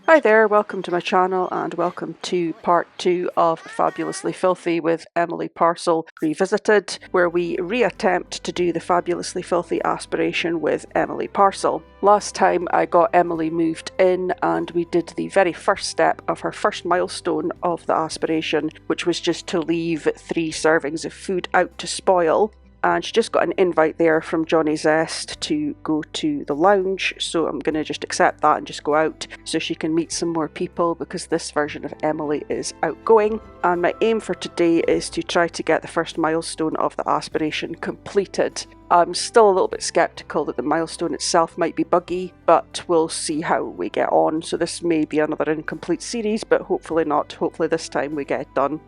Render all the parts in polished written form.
Hi there, welcome to my channel and welcome to part 2 of Fabulously Filthy with Emily Parcel Revisited, where we reattempt to do the Fabulously Filthy Aspiration with Emily Parcel. Last time I got Emily moved in and we did the very first step of her first milestone of the aspiration, which was just to leave 3 servings of food out to spoil. And she just got an invite there from Johnny Zest to go to the lounge, so I'm going to just accept that and just go out so she can meet some more people, because this version of Emily is outgoing. And my aim for today is to try to get the first milestone of the aspiration completed. I'm still a little bit skeptical that the milestone itself might be buggy, but we'll see how we get on. So this may be another incomplete series, but hopefully not. Hopefully this time we get it done.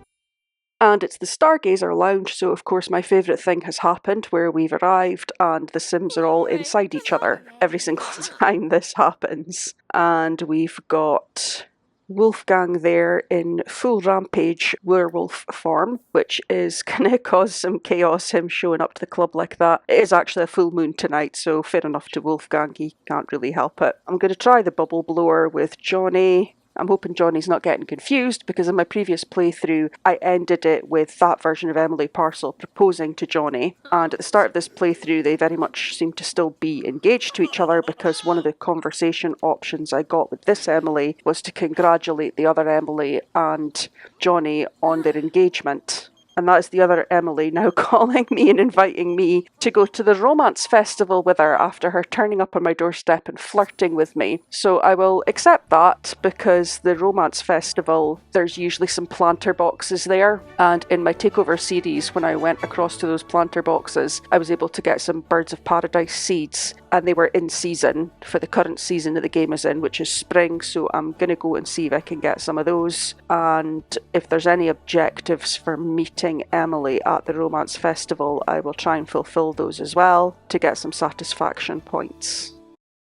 And it's the Stargazer Lounge, so of course my favourite thing has happened, where we've arrived and the Sims are all inside each other every single time this happens. And we've got Wolfgang there in full rampage werewolf form, which is gonna cause some chaos, him showing up to the club like that. It is actually a full moon tonight, so fair enough to Wolfgang, he can't really help it. I'm going to try the bubble blower with Johnny. I'm hoping Johnny's not getting confused, because in my previous playthrough I ended it with that version of Emily Parcel proposing to Johnny, and at the start of this playthrough they very much seem to still be engaged to each other, because one of the conversation options I got with this Emily was to congratulate the other Emily and Johnny on their engagement. And that is the other Emily now calling me and inviting me to go to the romance festival with her after her turning up on my doorstep and flirting with me. So I will accept that, because the romance festival, there's usually some planter boxes there. And in my takeover series, when I went across to those planter boxes, I was able to get some Birds of Paradise seeds. And they were in season for the current season that the game is in, which is spring, so I'm going to go and see if I can get some of those. And if there's any objectives for meeting Emily at the Romance Festival, I will try and fulfill those as well to get some satisfaction points.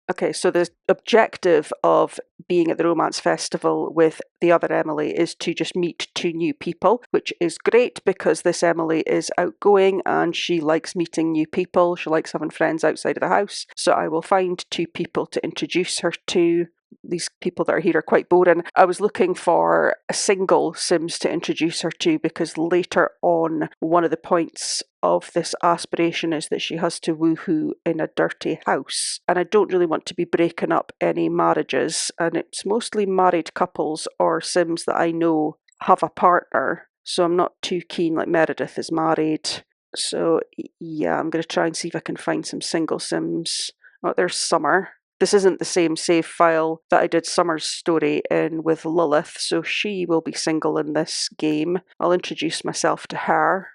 Okay, so the objective of being at the Romance Festival with the other Emily is to just meet 2 new people, which is great because this Emily is outgoing and she likes meeting new people. She likes having friends outside of the house. So I will find 2 people to introduce her to. These people that are here are quite boring. I was looking for a single Sims to introduce her to, because later on, one of the points of this aspiration is that she has to woohoo in a dirty house. And I don't really want to be breaking up any marriages, and it's mostly married couples or Sims that I know have a partner. So I'm not too keen, like Meredith is married. So yeah, I'm going to try and see if I can find some single Sims. Oh, there's Summer. This isn't the same save file that I did Summer's story in with Lilith, so she will be single in this game. I'll introduce myself to her.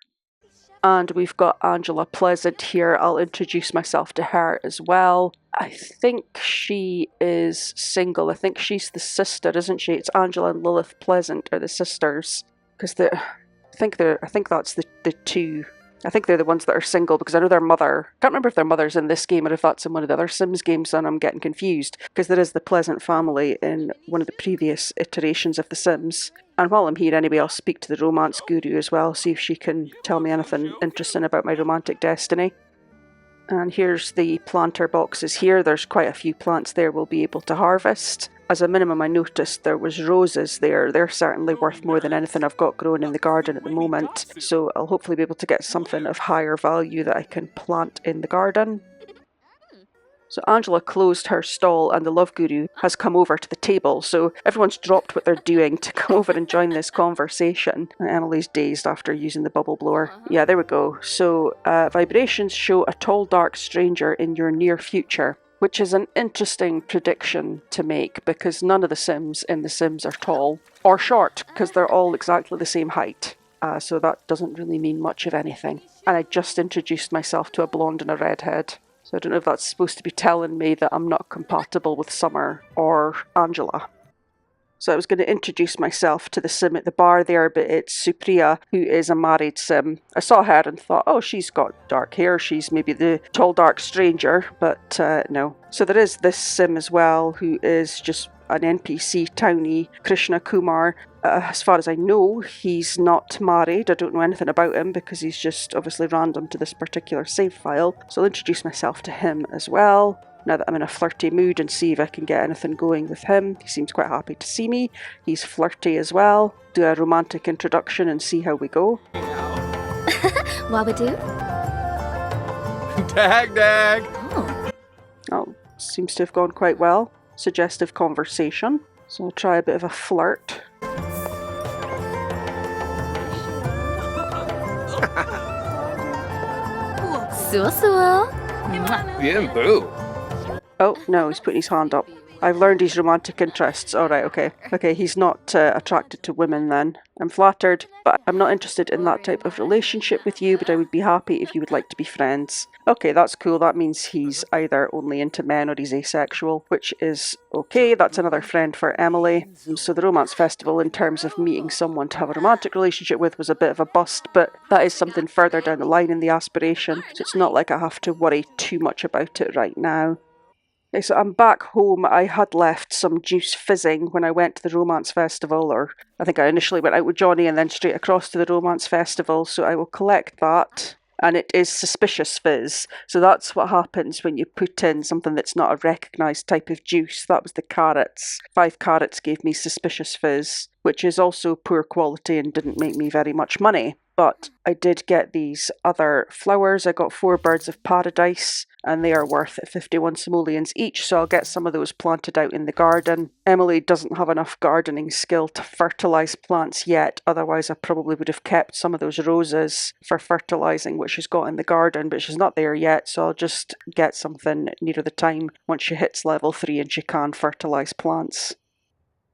And we've got Angela Pleasant here. I'll introduce myself to her as well. I think she is single. I think she's the sister, isn't she? It's Angela and Lilith Pleasant are the sisters. Because I think that's the 2. I think they're the ones that are single, because I know their mother, I can't remember if their mother's in this game or if that's in one of the other Sims games, and I'm getting confused, because there is the Pleasant family in one of the previous iterations of The Sims. And while I'm here anyway, I'll speak to the romance guru as well, see if she can tell me anything interesting about my romantic destiny. And here's the planter boxes here. There's quite a few plants there we'll be able to harvest. As a minimum, I noticed there was roses there. They're certainly worth more than anything I've got growing in the garden at the moment. So I'll hopefully be able to get something of higher value that I can plant in the garden. So Angela closed her stall and the Love Guru has come over to the table. So everyone's dropped what they're doing to come over and join this conversation. And Emily's dazed after using the bubble blower. Yeah, there we go. So vibrations show a tall, dark stranger in your near future, which is an interesting prediction to make, because none of the Sims in The Sims are tall or short, because they're all exactly the same height. So that doesn't really mean much of anything. And I just introduced myself to a blonde and a redhead. So I don't know if that's supposed to be telling me that I'm not compatible with Summer or Angela. So I was going to introduce myself to the Sim at the bar there, but it's Supriya, who is a married Sim. I saw her and thought, oh, she's got dark hair, she's maybe the tall, dark stranger, but no. So there is this Sim as well, who is just an NPC townie, Krishna Kumar. As far as I know, he's not married. I don't know anything about him because he's just obviously random to this particular save file. So I'll introduce myself to him as well. now that I'm in a flirty mood and see if I can get anything going with him. He seems quite happy to see me. He's flirty as well. Do a romantic introduction and see how we go. What we do? Dag. Oh, seems to have gone quite well. Suggestive conversation. So I'll try a bit of a flirt. Bien, boo. Oh, no, he's putting his hand up. I've learned his romantic interests. Alright, okay. Okay, he's not attracted to women then. I'm flattered, but I'm not interested in that type of relationship with you, but I would be happy if you would like to be friends. Okay, that's cool. That means he's either only into men or he's asexual, which is okay. That's another friend for Emily. So the romance festival, in terms of meeting someone to have a romantic relationship with, was a bit of a bust, but that is something further down the line in the aspiration, so it's not like I have to worry too much about it right now. Okay, so I'm back home. I had left some juice fizzing when I went to the romance festival, or I think I initially went out with Johnny and then straight across to the romance festival, so I will collect that. And it is suspicious fizz. So that's what happens when you put in something that's not a recognised type of juice. That was the carrots. 5 carrots gave me suspicious fizz, which is also poor quality and didn't make me very much money. But I did get these other flowers. I got 4 birds of paradise, and they are worth 51 simoleons each, so I'll get some of those planted out in the garden. Emily doesn't have enough gardening skill to fertilise plants yet, otherwise I probably would have kept some of those roses for fertilising, which she's got in the garden, but she's not there yet, so I'll just get something nearer the time once she hits level 3 and she can fertilise plants.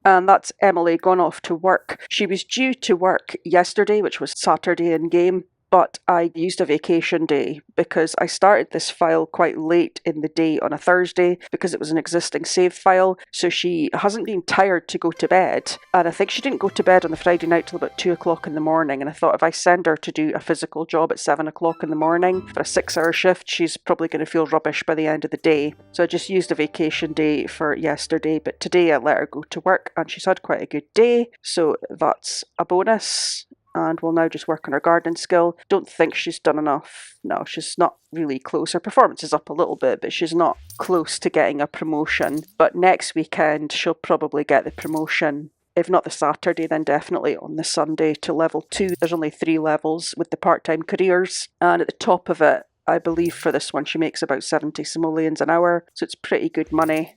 And that's Emily gone off to work. She was due to work yesterday, which was Saturday in game, but I used a vacation day because I started this file quite late in the day on a Thursday because it was an existing save file, so she hasn't been tired to go to bed, and I think she didn't go to bed on the Friday night till about 2 o'clock in the morning, and I thought if I send her to do a physical job at 7 o'clock in the morning for a 6-hour shift, she's probably going to feel rubbish by the end of the day. So I just used a vacation day for yesterday, but today I let her go to work and she's had quite a good day, so that's a bonus. And we'll now just work on her gardening skill. Don't think she's done enough. No, she's not really close. Her performance is up a little bit, but she's not close to getting a promotion. But next weekend, she'll probably get the promotion. If not the Saturday, then definitely on the Sunday to level 2. There's only 3 levels with the part-time careers. And at the top of it, I believe for this one, she makes about 70 simoleons an hour. So it's pretty good money.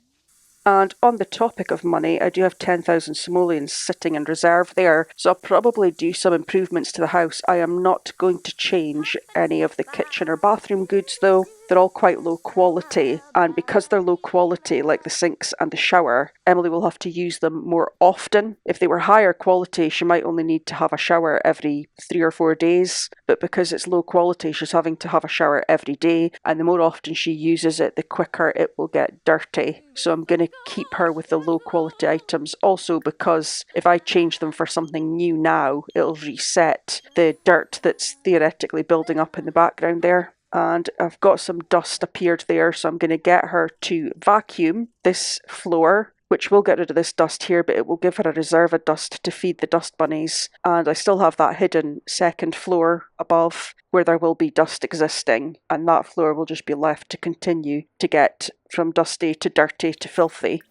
And on the topic of money, I do have 10,000 simoleons sitting in reserve there, so I'll probably do some improvements to the house. I am not going to change any of the kitchen or bathroom goods though. They're all quite low quality, and because they're low quality, like the sinks and the shower, Emily will have to use them more often. If they were higher quality, she might only need to have a shower every 3 or 4 days, but because it's low quality, she's having to have a shower every day, and the more often she uses it, the quicker it will get dirty. So I'm going to keep her with the low quality items, also because if I change them for something new now, it'll reset the dirt that's theoretically building up in the background there. And I've got some dust appeared there, so I'm going to get her to vacuum this floor, which will get rid of this dust here, but it will give her a reserve of dust to feed the dust bunnies. And I still have that hidden second floor above where there will be dust existing, and that floor will just be left to continue to get from dusty to dirty to filthy.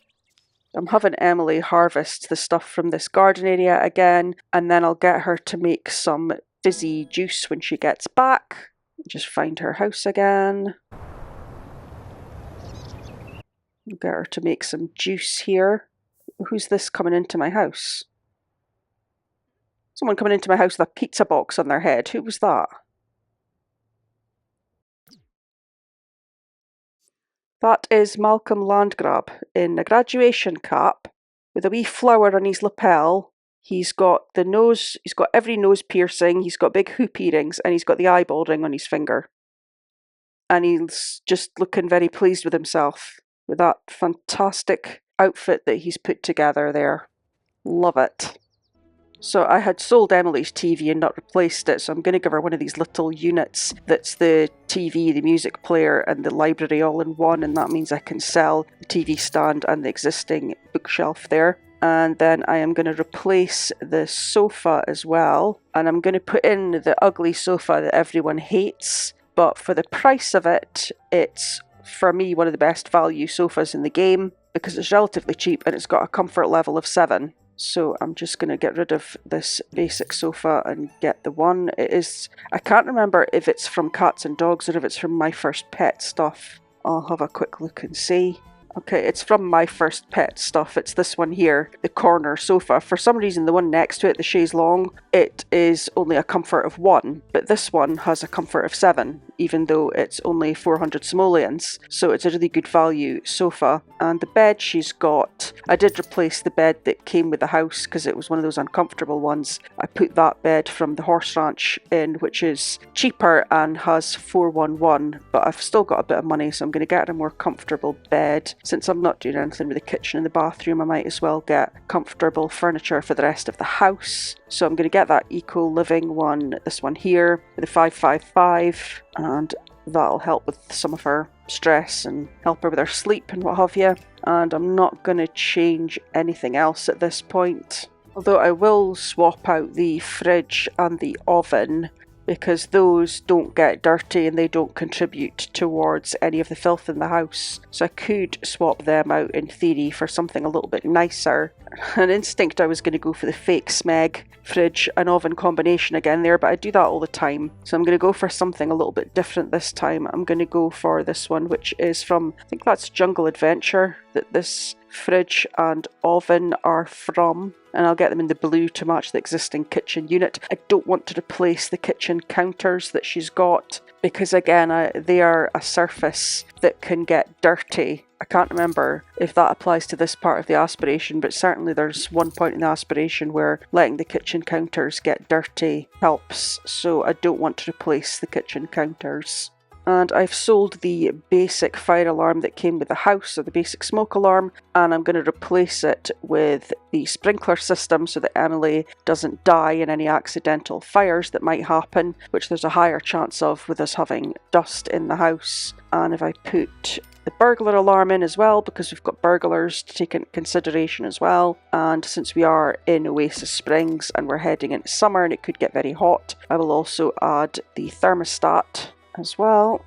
I'm having Emily harvest the stuff from this garden area again, and then I'll get her to make some fizzy juice when she gets back. Just find her house again. I'll get her to make some juice here. Who's this coming into my house? Someone coming into my house with a pizza box on their head. Who was that? That is Malcolm Landgrab in a graduation cap with a wee flower on his lapel. He's got the nose, he's got every nose piercing, he's got big hoop earrings, and he's got the eyeball ring on his finger. And he's just looking very pleased with himself with that fantastic outfit that he's put together there. Love it. So I had sold Emily's TV and not replaced it, so I'm going to give her one of these little units that's the TV, the music player, and the library all in one, and that means I can sell the TV stand and the existing bookshelf there. And then I am going to replace the sofa as well, and I'm going to put in the ugly sofa that everyone hates, but for the price of it, it's for me, one of the best value sofas in the game because it's relatively cheap and it's got a comfort level of 7. So I'm just going to get rid of this basic sofa and get the one. It is, I can't remember if it's from Cats and Dogs or if it's from My First Pet stuff. I'll have a quick look and see. Okay, it's from My First Pet stuff. It's this one here, the corner sofa. For some reason, the one next to it, the chaise longue, it is only a comfort of 1, but this one has a comfort of 7, even though it's only 400 simoleons. So it's a really good value sofa. And the bed she's got, I did replace the bed that came with the house because it was one of those uncomfortable ones. I put that bed from the horse ranch in, which is cheaper and has 411, but I've still got a bit of money, so I'm going to get a more comfortable bed. Since I'm not doing anything with the kitchen and the bathroom, I might as well get comfortable furniture for the rest of the house. So I'm going to get that eco living one, this one here, with a 555, and that'll help with some of her stress and help her with her sleep and what have you. And I'm not going to change anything else at this point. Although I will swap out the fridge and the oven, because those don't get dirty and they don't contribute towards any of the filth in the house. So I could swap them out in theory for something a little bit nicer. An instinct I was going to go for the fake Smeg fridge and oven combination again there, but I do that all the time. So I'm going to go for something a little bit different this time. I'm going to go for this one, which is from, I think that's Jungle Adventure, that this fridge and oven are from, and I'll get them in the blue to match the existing kitchen unit. I don't want to replace the kitchen counters that she's got because again they are a surface that can get dirty. I can't remember if that applies to this part of the aspiration, but certainly there's one point in the aspiration where letting the kitchen counters get dirty helps, so I don't want to replace the kitchen counters. And I've sold the basic fire alarm that came with the house, or the basic smoke alarm, and I'm going to replace it with the sprinkler system so that Emily doesn't die in any accidental fires that might happen, which there's a higher chance of with us having dust in the house. And if I put the burglar alarm in as well, because we've got burglars to take into consideration as well, and since we are in Oasis Springs and we're heading into summer and it could get very hot, I will also add the thermostat as well.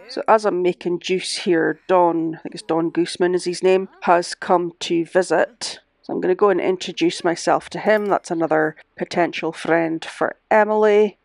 So as I'm making juice here, Don, I think it's Don Gooseman is his name, has come to visit. So I'm going to go and introduce myself to him. That's another potential friend for Emily.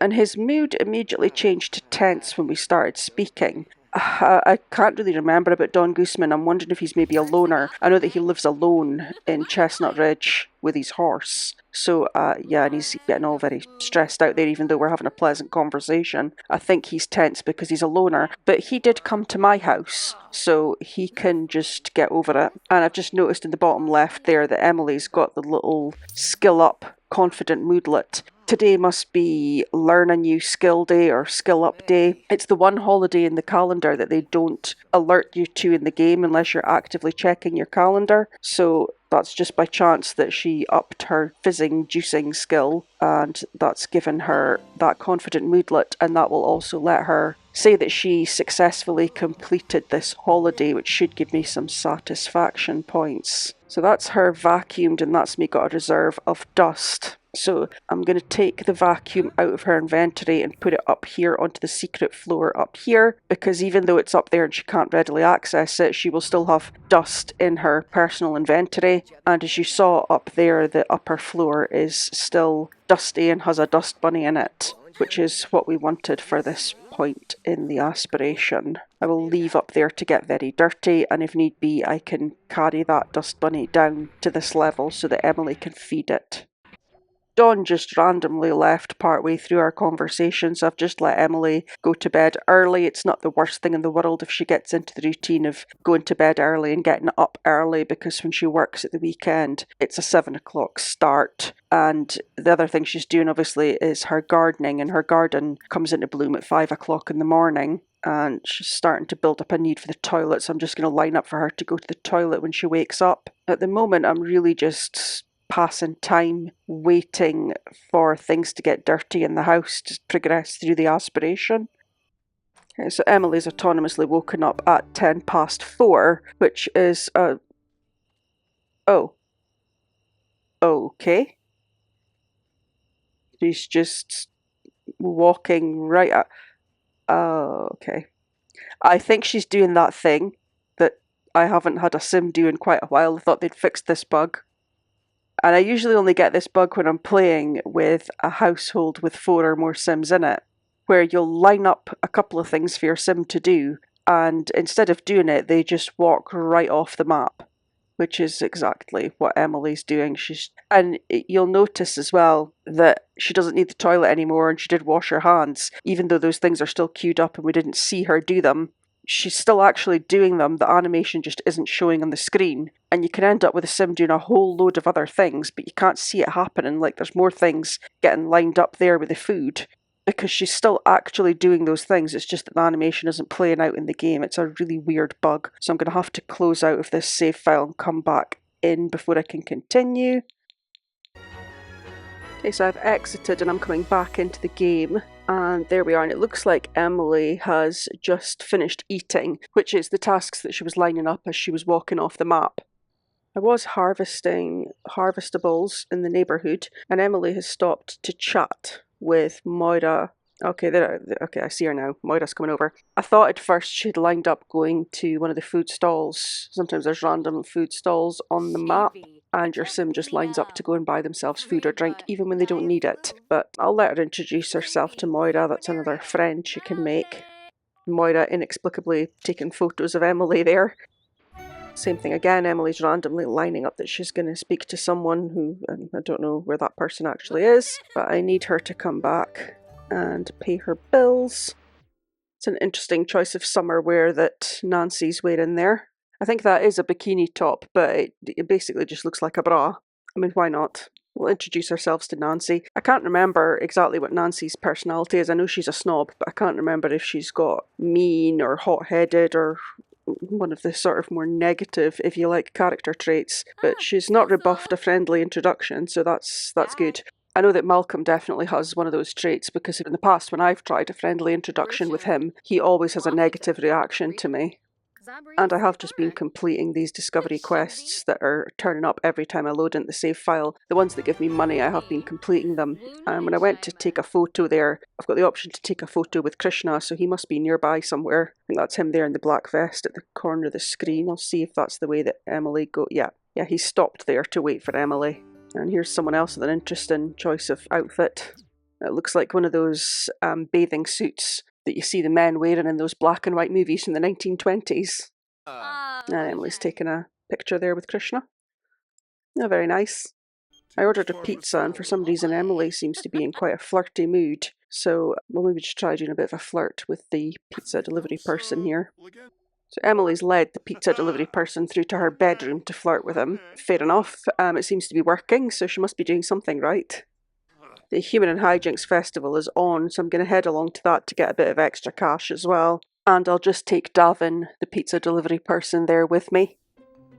And his mood immediately changed to tense when we started speaking. I can't really remember about Don Gooseman. I'm wondering if he's maybe a loner. I know that he lives alone in Chestnut Ridge with his horse. So, yeah, and he's getting all very stressed out there, even though we're having a pleasant conversation. I think he's tense because he's a loner. But he did come to my house, so he can just get over it. And I've just noticed in the bottom left there that Emily's got the little skill up confident moodlet. Today must be Learn a New Skill Day or Skill Up Day. It's the one holiday in the calendar that they don't alert you to in the game unless you're actively checking your calendar. So that's just by chance that she upped her fizzing juicing skill, and that's given her that confident moodlet, and that will also let her say that she successfully completed this holiday, which should give me some satisfaction points. So that's her vacuumed, and that's me got a reserve of dust. So I'm going to take the vacuum out of her inventory and put it up here onto the secret floor up here, because even though it's up there and she can't readily access it, she will still have dust in her personal inventory. And as you saw up there, the upper floor is still dusty and has a dust bunny in it, which is what we wanted for this point in the aspiration. I will leave up there to get very dirty, and if need be I can carry that dust bunny down to this level so that Emily can feed it. Dawn just randomly left partway through our conversation, so I've just let Emily go to bed early. It's not the worst thing in the world if she gets into the routine of going to bed early and getting up early, because when she works at the weekend, it's a 7 o'clock start. And the other thing she's doing, obviously, is her gardening, and her garden comes into bloom at 5 o'clock in the morning. And she's starting to build up a need for the toilet, so I'm just going to line up for her to go to the toilet when she wakes up. At the moment, I'm really just passing time waiting for things to get dirty in the house to progress through the aspiration. Okay, so Emily's autonomously woken up at 4:10, which is oh, okay. She's just walking right at, oh, okay. I think she's doing that thing that I haven't had a sim do in quite a while. I thought they'd fixed this bug. And I usually only get this bug when I'm playing with a household with 4 or more sims in it, where you'll line up a couple of things for your sim to do, and instead of doing it, they just walk right off the map, which is exactly what Emily's doing. And you'll notice as well that she doesn't need the toilet anymore, and she did wash her hands, even though those things are still queued up and we didn't see her do them. She's still actually doing them, the animation just isn't showing on the screen, and you can end up with a sim doing a whole load of other things, but you can't see it happening, like there's more things getting lined up there with the food, because she's still actually doing those things, it's just that the animation isn't playing out in the game. It's a really weird bug, so I'm going to have to close out of this save file and come back in before I can continue. Okay, so I've exited and I'm coming back into the game, and there we are, and it looks like Emily has just finished eating, which is the tasks that she was lining up as she was walking off the map. I was harvesting harvestables in the neighbourhood, and Emily has stopped to chat with Moira. Okay, okay, I see her now. Moira's coming over. I thought at first she'd lined up going to one of the food stalls. Sometimes there's random food stalls on the map, and your sim just lines up to go and buy themselves food or drink, even when they don't need it. But I'll let her introduce herself to Moira. That's another friend she can make. Moira inexplicably taking photos of Emily there. Same thing again, Emily's randomly lining up that she's going to speak to someone who, I don't know where that person actually is, but I need her to come back and pay her bills. It's an interesting choice of summer wear that Nancy's wearing there. I think that is a bikini top, but it basically just looks like a bra. I mean, why not? We'll introduce ourselves to Nancy. I can't remember exactly what Nancy's personality is. I know she's a snob, but I can't remember if she's got mean or hot-headed or one of the sort of more negative, if you like, character traits. But she's not rebuffed a friendly introduction, so that's good. I know that Malcolm definitely has one of those traits, because in the past when I've tried a friendly introduction with him, he always has a negative reaction to me. And I have just been completing these discovery quests that are turning up every time I load into the save file. The ones that give me money, I have been completing them. And when I went to take a photo there, I've got the option to take a photo with Krishna, so he must be nearby somewhere. I think that's him there in the black vest at the corner of the screen. I'll see if that's the way that Emily goes. Yeah, he stopped there to wait for Emily. And here's someone else with an interesting choice of outfit. It looks like one of those bathing suits that you see the men wearing in those black and white movies from the 1920s. And Emily's taking a picture there with Krishna. Oh, very nice. I ordered a pizza, and for some reason Emily seems to be in quite a flirty mood, so we'll maybe just try doing a bit of a flirt with the pizza delivery person here. So Emily's led the pizza delivery person through to her bedroom to flirt with him. Fair enough, it seems to be working, so she must be doing something right. The Human and Hijinks Festival is on, so I'm going to head along to that to get a bit of extra cash as well. And I'll just take Davin, the pizza delivery person, there with me.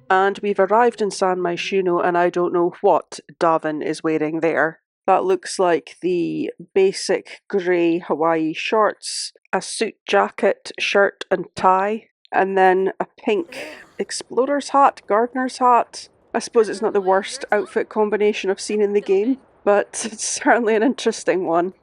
And we've arrived in San Myshuno, and I don't know what Davin is wearing there. That looks like the basic grey Hawaii shorts, a suit jacket, shirt and tie, and then a pink explorer's hat, gardener's hat. I suppose it's not the worst outfit combination I've seen in the game, but it's certainly an interesting one.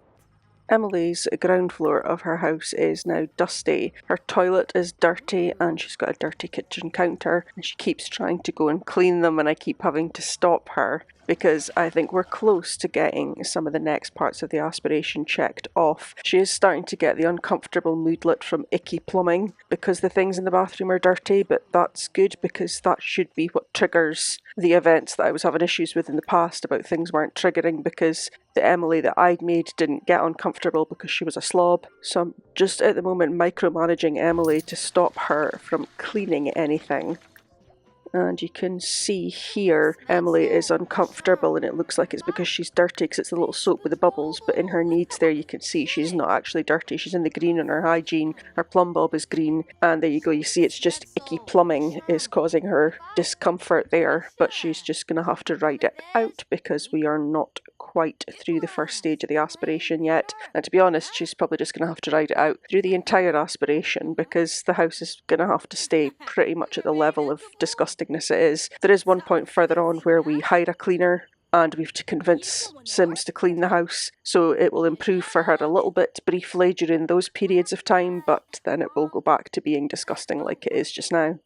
Emily's ground floor of her house is now dusty. Her toilet is dirty and she's got a dirty kitchen counter, and she keeps trying to go and clean them, and I keep having to stop her because I think we're close to getting some of the next parts of the aspiration checked off. She is starting to get the uncomfortable moodlet from icky plumbing because the things in the bathroom are dirty, but that's good because that should be what triggers the events that I was having issues with in the past about things weren't triggering because the Emily that I'd made didn't get uncomfortable because she was a slob. So I'm just at the moment micromanaging Emily to stop her from cleaning anything. And you can see here Emily is uncomfortable, and it looks like it's because she's dirty because it's the little soap with the bubbles, but in her needs there you can see she's not actually dirty. She's in the green on her hygiene. Her plumb bob is green, and there you go, you see it's just icky plumbing is causing her discomfort there, but she's just going to have to ride it out because we are not quite through the first stage of the aspiration yet. And to be honest, she's probably just going to have to ride it out through the entire aspiration because the house is going to have to stay pretty much at the level of disgustingness it is. There is one point further on where we hire a cleaner, and we have to convince Sims to clean the house, so it will improve for her a little bit briefly during those periods of time, but then it will go back to being disgusting like it is just now.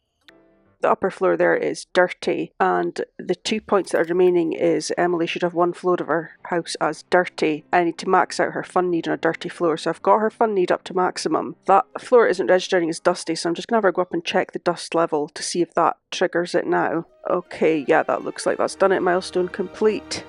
The upper floor there is dirty, and the 2 points that are remaining is Emily should have 1 floor of her house as dirty. I need to max out her fun need on a dirty floor, so I've got her fun need up to maximum. That floor isn't registering as dusty, so I'm just going to have her go up and check the dust level to see if that triggers it now. Okay, yeah, that looks like that's done it. Milestone complete.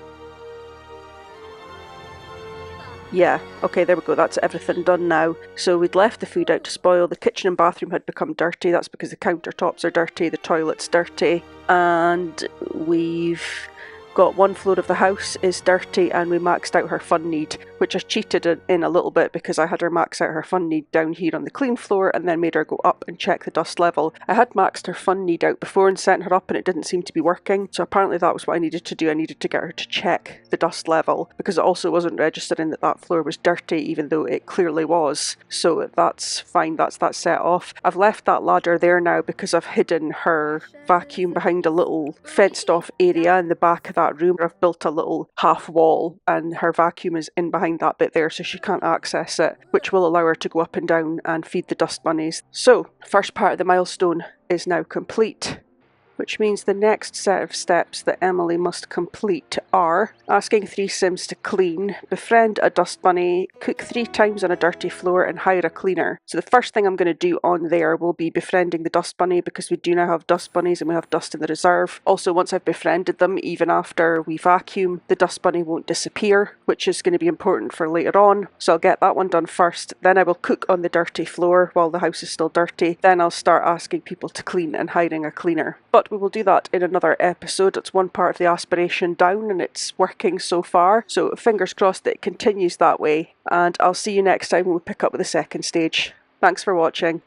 Yeah, okay, there we go, that's everything done now. So we'd left the food out to spoil, the kitchen and bathroom had become dirty, that's because the countertops are dirty, the toilet's dirty, and we've got 1 floor of the house is dirty, and we maxed out her fun need, which I cheated in a little bit because I had her max out her fun need down here on the clean floor and then made her go up and check the dust level. I had maxed her fun need out before and sent her up and it didn't seem to be working, so apparently that was what I needed to do. I needed to get her to check the dust level because it also wasn't registering that that floor was dirty even though it clearly was. So that's fine, that's that set off. I've left that ladder there now because I've hidden her vacuum behind a little fenced off area in the back of that room. I've built a little half wall and her vacuum is in behind that bit there, so she can't access it, which will allow her to go up and down and feed the dust bunnies. So, first part of the milestone is now complete, which means the next set of steps that Emily must complete are asking 3 Sims to clean, befriend a dust bunny, cook 3 times on a dirty floor, and hire a cleaner. So the first thing I'm going to do on there will be befriending the dust bunny because we do now have dust bunnies and we have dust in the reserve. Also, once I've befriended them, even after we vacuum, the dust bunny won't disappear, which is going to be important for later on. So I'll get that one done first, then I will cook on the dirty floor while the house is still dirty, then I'll start asking people to clean and hiring a cleaner. But we will do that in another episode. It's one part of the aspiration down and it's working so far, so fingers crossed that it continues that way, and I'll see you next time when we pick up with the second stage. Thanks for watching.